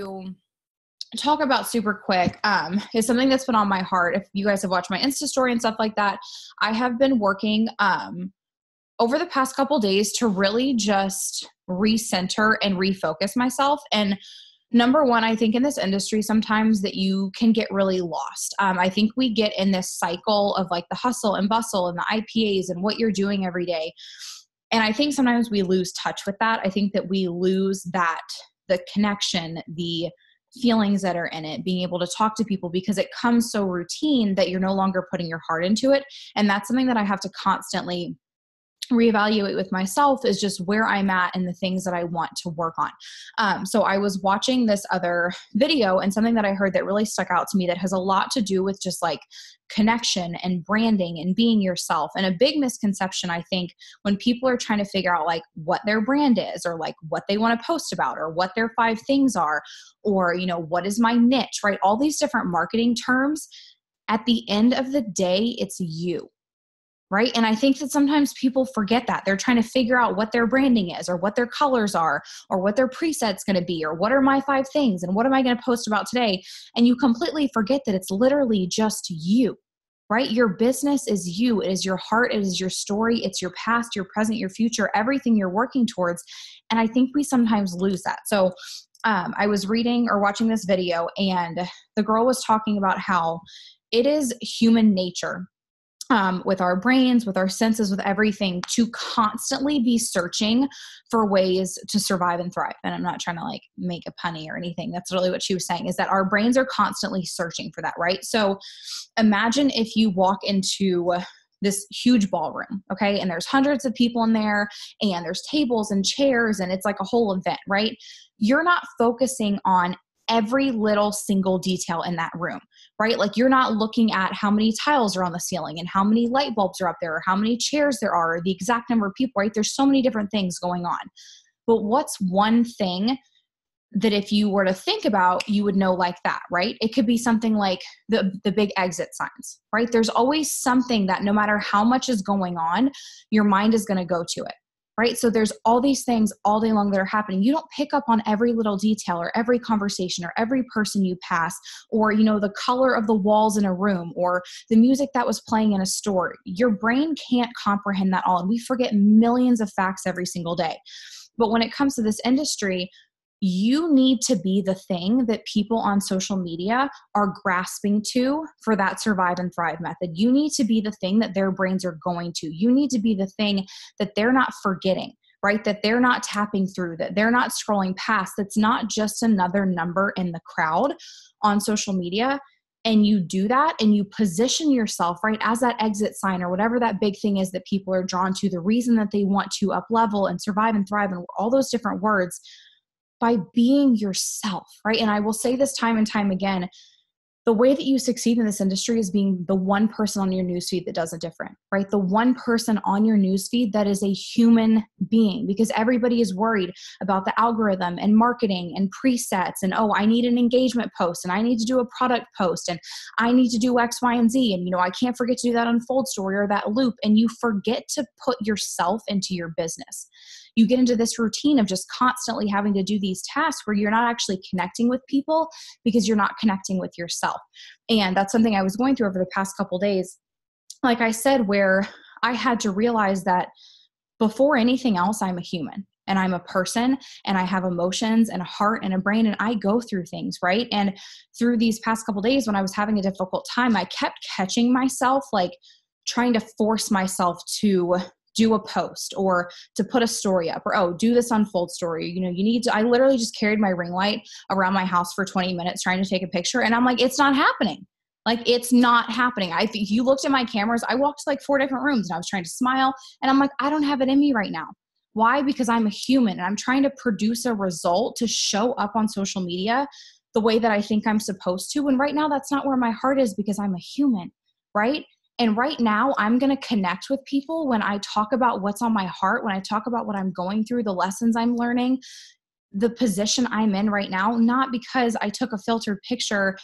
to talk about super quick is something that's been on my heart. If you guys have watched my Insta story and stuff like that, I have been working over the past couple days to really just recenter and refocus myself. And number one, I think in this industry, sometimes that you can get really lost. I think we get in this cycle of like the hustle and bustle and the IPAs and what you're doing every day. And I think sometimes we lose touch with that. I think that we lose the connection, the feelings that are in it, being able to talk to people, because it comes so routine that you're no longer putting your heart into it. And that's something that I have to constantly reevaluate with myself, is just where I'm at and the things that I want to work on. So I was watching this other video, and something that I heard that really stuck out to me that has a lot to do with just like connection and branding and being yourself. And a big misconception, I think, when people are trying to figure out like what their brand is, or like what they want to post about, or what their 5 things are, or, you know, what is my niche, right? All these different marketing terms. At the end of the day, it's you. Right. And I think that sometimes people forget that. They're trying to figure out what their branding is, or what their colors are, or what their preset's going to be, or what are my 5 things, and what am I going to post about today? And you completely forget that it's literally just you, right? Your business is you. It is your heart. It is your story. It's your past, your present, your future, everything you're working towards. And I think we sometimes lose that. So I was reading or watching this video, and the girl was talking about how it is human nature, with our brains, with our senses, with everything, to constantly be searching for ways to survive and thrive. And I'm not trying to like make a punny or anything. That's really what she was saying, is that our brains are constantly searching for that, right? So imagine if you walk into this huge ballroom, okay? And there's hundreds of people in there, and there's tables and chairs, and it's like a whole event, right? You're not focusing on every little single detail in that room, right? Like you're not looking at how many tiles are on the ceiling, and how many light bulbs are up there, or how many chairs there are, or the exact number of people, right? There's so many different things going on. But what's one thing that if you were to think about, you would know like that, right? It could be something like the big exit signs, right? There's always something that no matter how much is going on, your mind is going to go to it. Right? So there's all these things all day long that are happening. You don't pick up on every little detail, or every conversation, or every person you pass, or, you know, the color of the walls in a room, or the music that was playing in a store. Your brain can't comprehend that all. And we forget millions of facts every single day. But when it comes to this industry, you need to be the thing that people on social media are grasping to for that survive and thrive method. You need to be the thing that their brains are going to. You need to be the thing that they're not forgetting, right? That they're not tapping through, that they're not scrolling past. That's not just another number in the crowd on social media. And you do that, and you position yourself, right, as that exit sign, or whatever that big thing is that people are drawn to, the reason that they want to up level and survive and thrive, and all those different words, by being yourself, right? And I will say this time and time again, the way that you succeed in this industry is being the one person on your newsfeed that does it different, right? The one person on your newsfeed that is a human being, because everybody is worried about the algorithm and marketing and presets, and, oh, I need an engagement post, and I need to do a product post, and I need to do X, Y, and Z. And, you know, I can't forget to do that unfold story or that loop. And you forget to put yourself into your business. You get into this routine of just constantly having to do these tasks where you're not actually connecting with people, because you're not connecting with yourself. And that's something I was going through over the past couple days, like I said, where I had to realize that before anything else, I'm a human, and I'm a person, and I have emotions and a heart and a brain, and I go through things, right? And through these past couple days, when I was having a difficult time, I kept catching myself like trying to force myself to do a post, or to put a story up, or, oh, do this unfold story. You know, you need to, I literally just carried my ring light around my house for 20 minutes trying to take a picture. And I'm like, it's not happening. Like, it's not happening. If you looked at my cameras, I walked to like 4 different rooms, and I was trying to smile, and I'm like, I don't have it in me right now. Why? Because I'm a human, and I'm trying to produce a result to show up on social media the way that I think I'm supposed to. And right now, that's not where my heart is, because I'm a human, right? And right now, I'm going to connect with people when I talk about what's on my heart, when I talk about what I'm going through, the lessons I'm learning, the position I'm in right now, not because I took a filtered picture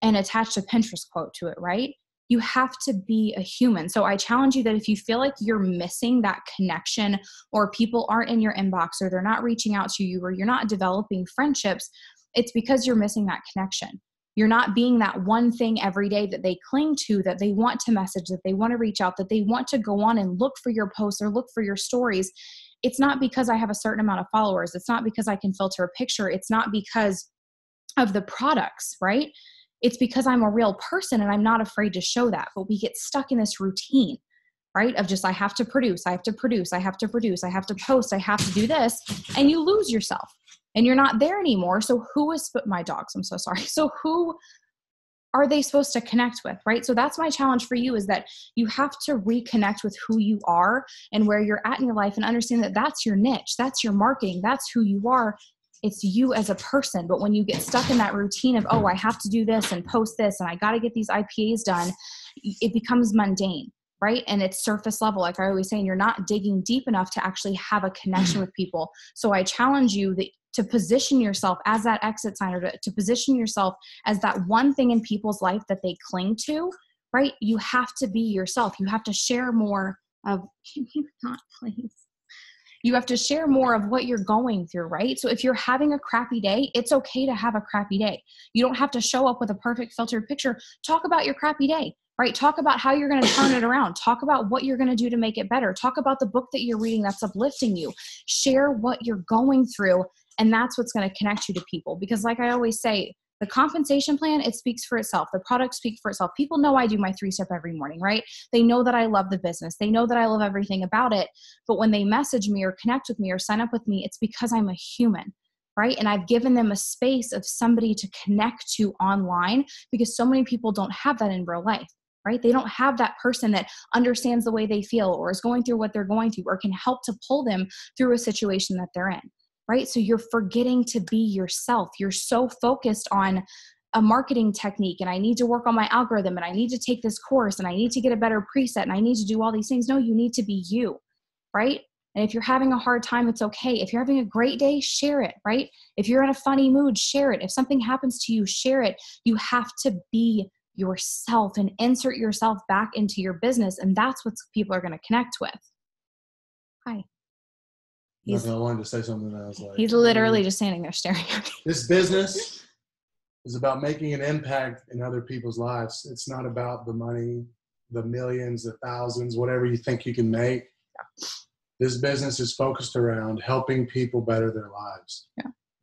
and attached a Pinterest quote to it, right? You have to be a human. So I challenge you that if you feel like you're missing that connection, or people aren't in your inbox, or they're not reaching out to you, or you're not developing friendships, It's because you're missing that connection. You're not being that one thing every day that they cling to, that they want to message, that they want to reach out, that they want to go on and look for your posts or look for your stories. It's not because I have a certain amount of followers. It's not because I can filter a picture. It's not because of the products, right? It's because I'm a real person and I'm not afraid to show that. But we get stuck in this routine, right? Of just, I have to produce, I have to produce, I have to produce, I have to post, I have to do this. And you lose yourself and you're not there anymore. So who is, my dogs, I'm so sorry. So who are they supposed to connect with, right? So that's my challenge for you, is that you have to reconnect with who you are and where you're at in your life and understand that that's your niche, that's your marketing, that's who you are. It's you as a person. But when you get stuck in that routine of, oh, I have to do this and post this and I got to get these IPAs done, it becomes mundane, right? And it's surface level. Like I always say, and you're not digging deep enough to actually have a connection with people. So I challenge you to position yourself as that exit sign, or to position yourself as that one thing in people's life that they cling to, right? You have to be yourself. You have to share more of, can you not please? You have to share more of what you're going through, right? So if you're having a crappy day, it's okay to have a crappy day. You don't have to show up with a perfect filtered picture. Talk about your crappy day, right? Talk about how you're going to turn it around. Talk about what you're going to do to make it better. Talk about the book that you're reading that's uplifting you. Share what you're going through, and that's what's going to connect you to people. Because like I always say, the compensation plan, it speaks for itself. The product speaks for itself. People know I do my 3-step every morning, right? They know that I love the business. They know that I love everything about it. But when they message me or connect with me or sign up with me, it's because I'm a human, right? And I've given them a space of somebody to connect to online, because so many people don't have that in real life, right? They don't have that person that understands the way they feel or is going through what they're going through or can help to pull them through a situation that they're in. Right? So you're forgetting to be yourself. You're so focused on a marketing technique, and I need to work on my algorithm, and I need to take this course, and I need to get a better preset, and I need to do all these things. No, you need to be you, right? And if you're having a hard time, it's okay. If you're having a great day, share it, right? If you're in a funny mood, share it. If something happens to you, share it. You have to be yourself and insert yourself back into your business, and that's what people are going to connect with. Hi. I wanted to say something, and I was like, he's literally just standing there staring at me. This business is about making an impact in other people's lives. It's not about the money, the millions, the thousands, whatever you think you can make. Yeah. This business is focused around helping people better their lives,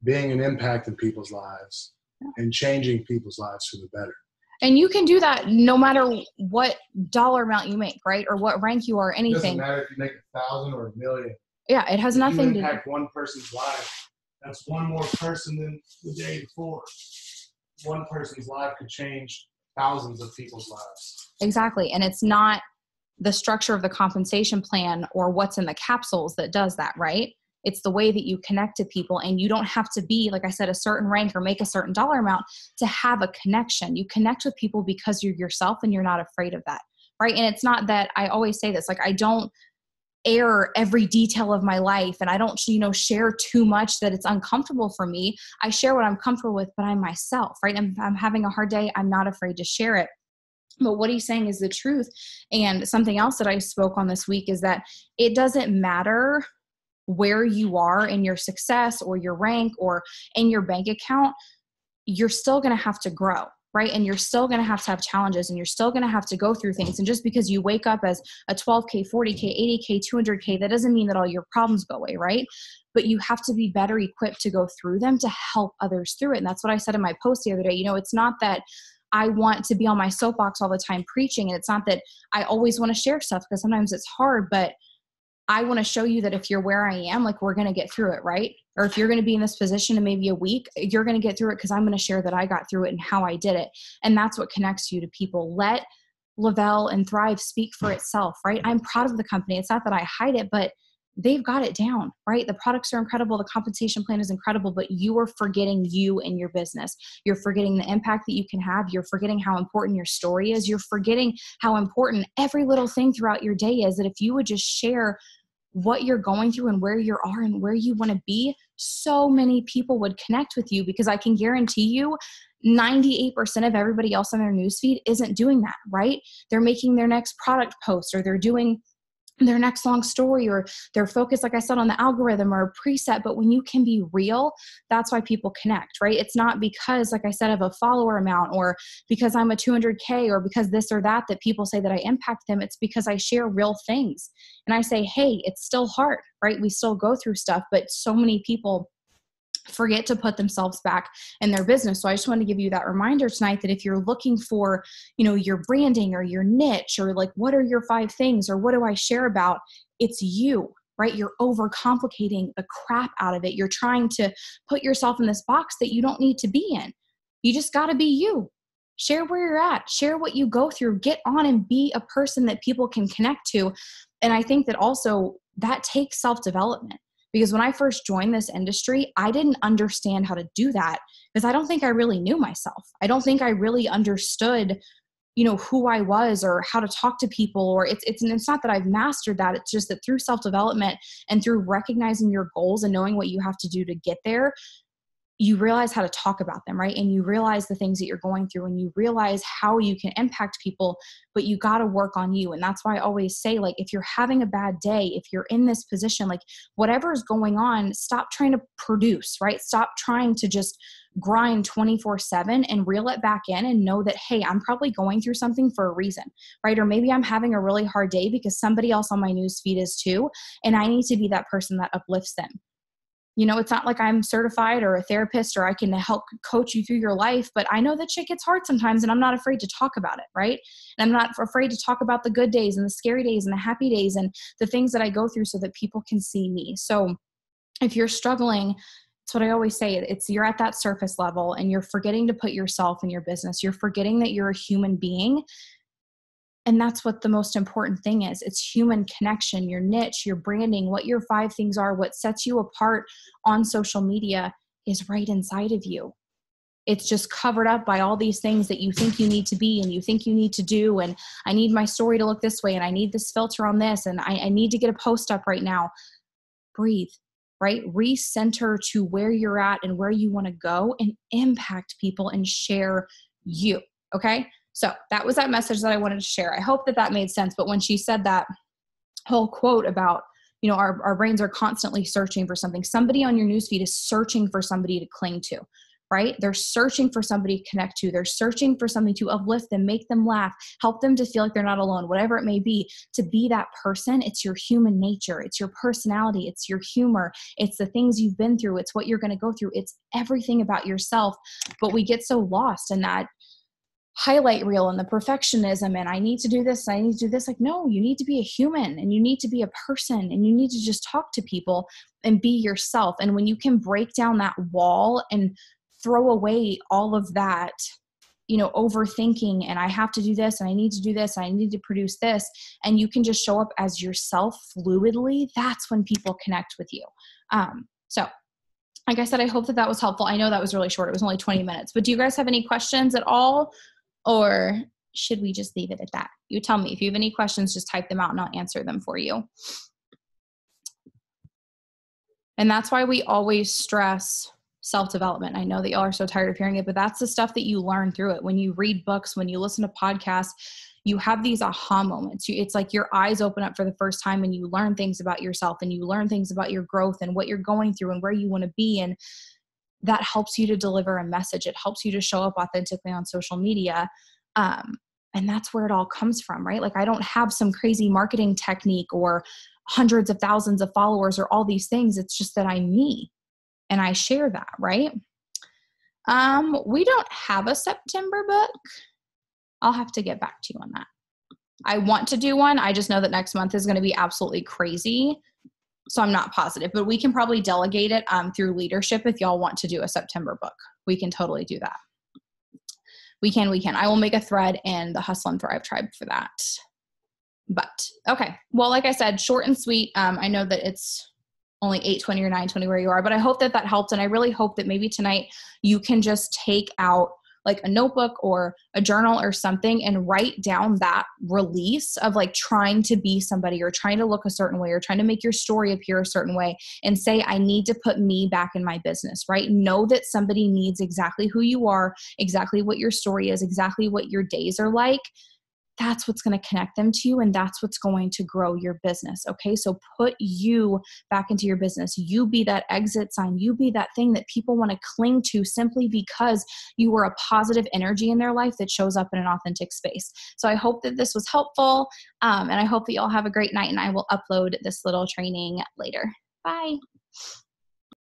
being an impact in people's lives, and changing people's lives for the better. And you can do that no matter what dollar amount you make, right? Or what rank you are, anything. It doesn't matter if you make 1,000 or 1,000,000. Yeah, it has nothing to impact one person's life. That's one more person than the day before. One person's life could change thousands of people's lives. Exactly. And it's not the structure of the compensation plan or what's in the capsules that does that, right? It's the way that you connect to people, and you don't have to be, like I said, a certain rank or make a certain dollar amount to have a connection. You connect with people because you're yourself and you're not afraid of that, right? And it's not that, I always say this, like I don't air every detail of my life, and I don't, share too much that it's uncomfortable for me. I share what I'm comfortable with, but I'm myself, right? I'm having a hard day. I'm not afraid to share it. But what he's saying is the truth. And something else that I spoke on this week is that it doesn't matter where you are in your success or your rank or in your bank account, you're still going to have to grow. Right? And you're still going to have challenges, and you're still going to have to go through things. And just because you wake up as a 12K, 40K, 80K, 200K, that doesn't mean that all your problems go away, right? But you have to be better equipped to go through them to help others through it. And that's what I said in my post the other day. It's not that I want to be on my soapbox all the time preaching. And it's not that I always want to share stuff, because sometimes it's hard, but I want to show you that if you're where I am, like we're going to get through it, right? Or if you're going to be in this position in maybe a week, you're going to get through it because I'm going to share that I got through it and how I did it. And that's what connects you to people. Let Lavelle and Thrive speak for itself, right? I'm proud of the company. It's not that I hide it, but they've got it down, right? The products are incredible. The compensation plan is incredible, but you are forgetting you in your business. You're forgetting the impact that you can have. You're forgetting how important your story is. You're forgetting how important every little thing throughout your day is, that if you would just share what you're going through and where you are and where you want to be, so many people would connect with you, because I can guarantee you 98% of everybody else on their newsfeed isn't doing that, right? They're making their next product post, or they're doing their next long story, or they're focused, like I said, on the algorithm or a preset. But when you can be real, that's why people connect, right? It's not because, like I said, of a follower amount, or because I'm a 200K, or because this or that people say that I impact them. It's because I share real things. And I say, hey, it's still hard, right? We still go through stuff, but so many people forget to put themselves back in their business. So I just want to give you that reminder tonight that if you're looking for, your branding or your niche, or like, what are your 5 things, or what do I share about? It's you, right? You're overcomplicating the crap out of it. You're trying to put yourself in this box that you don't need to be in. You just got to be you. Share where you're at, share what you go through, get on and be a person that people can connect to. And I think that also that takes self-development. Because when I first joined this industry, I didn't understand how to do that, because I don't think I really knew myself. I don't think I really understood, who I was, or how to talk to people, or it's not that I've mastered that. It's just that through self-development and through recognizing your goals and knowing what you have to do to get there, you realize how to talk about them, right? And you realize the things that you're going through, and you realize how you can impact people, but you got to work on you. And that's why I always say, like, if you're having a bad day, if you're in this position, like whatever's going on, stop trying to produce, right? Stop trying to just grind 24/7 and reel it back in and know that, hey, I'm probably going through something for a reason, right? Or maybe I'm having a really hard day because somebody else on my news feed is too, and I need to be that person that uplifts them. It's not like I'm certified or a therapist or I can help coach you through your life, but I know that shit gets hard sometimes, and I'm not afraid to talk about it, right? And I'm not afraid to talk about the good days and the scary days and the happy days and the things that I go through so that people can see me. So if you're struggling, it's what I always say, you're at that surface level and you're forgetting to put yourself in your business. You're forgetting that you're a human being. And that's what the most important thing is. It's human connection, your niche, your branding, what your 5 things are, what sets you apart on social media is right inside of you. It's just covered up by all these things that you think you need to be and you think you need to do. And I need my story to look this way, and I need this filter on this, and I need to get a post up right now. Breathe, right? Recenter to where you're at and where you want to go, and impact people and share you. Okay. So that was that message that I wanted to share. I hope that made sense. But when she said that whole quote about, our brains are constantly searching for something. Somebody on your newsfeed is searching for somebody to cling to, right? They're searching for somebody to connect to. They're searching for something to uplift them, make them laugh, help them to feel like they're not alone, whatever it may be. To be that person, it's your human nature. It's your personality. It's your humor. It's the things you've been through. It's what you're going to go through. It's everything about yourself. But we get so lost in that highlight reel and the perfectionism, and I need to do this, I need to do this. Like, no, you need to be a human, and you need to be a person, and you need to just talk to people and be yourself. And when you can break down that wall and throw away all of that, overthinking, and I have to do this, and I need to do this, and I need to produce this, and you can just show up as yourself fluidly, that's when people connect with you. So like I said, I hope that was helpful. I know that was really short. It was only 20 minutes, but do you guys have any questions at all? Or should we just leave it at that? You tell me. If you have any questions, just type them out and I'll answer them for you. And that's why we always stress self-development. I know that y'all are so tired of hearing it, but that's the stuff that you learn through it. When you read books, when you listen to podcasts, you have these aha moments. It's like your eyes open up for the first time and you learn things about yourself and you learn things about your growth and what you're going through and where you want to be. And that helps you to deliver a message. It helps you to show up authentically on social media. And that's where it all comes from, right? Like, I don't have some crazy marketing technique or hundreds of thousands of followers or all these things. It's just that I'm me and I share that, right? We don't have a September book. I'll have to get back to you on that. I want to do one. I just know that next month is going to be absolutely crazy. So I'm not positive, but we can probably delegate it through leadership. If y'all want to do a September book, we can totally do that. We can. I will make a thread in the Hustle and Thrive tribe for that. But okay. Well, like I said, short and sweet. I know that it's only 8:20 or 9:20 where you are, but I hope that helped. And I really hope that maybe tonight you can just take out like a notebook or a journal or something and write down that release of like trying to be somebody or trying to look a certain way or trying to make your story appear a certain way and say, I need to put me back in my business, right? Know that somebody needs exactly who you are, exactly what your story is, exactly what your days are like. that's what's going to connect them to you, and that's what's going to grow your business. Okay. So put you back into your business. You be that exit sign. You be that thing that people want to cling to simply because you were a positive energy in their life that shows up in an authentic space. So I hope that this was helpful. And I hope that you all have a great night, and I will upload this little training later. Bye.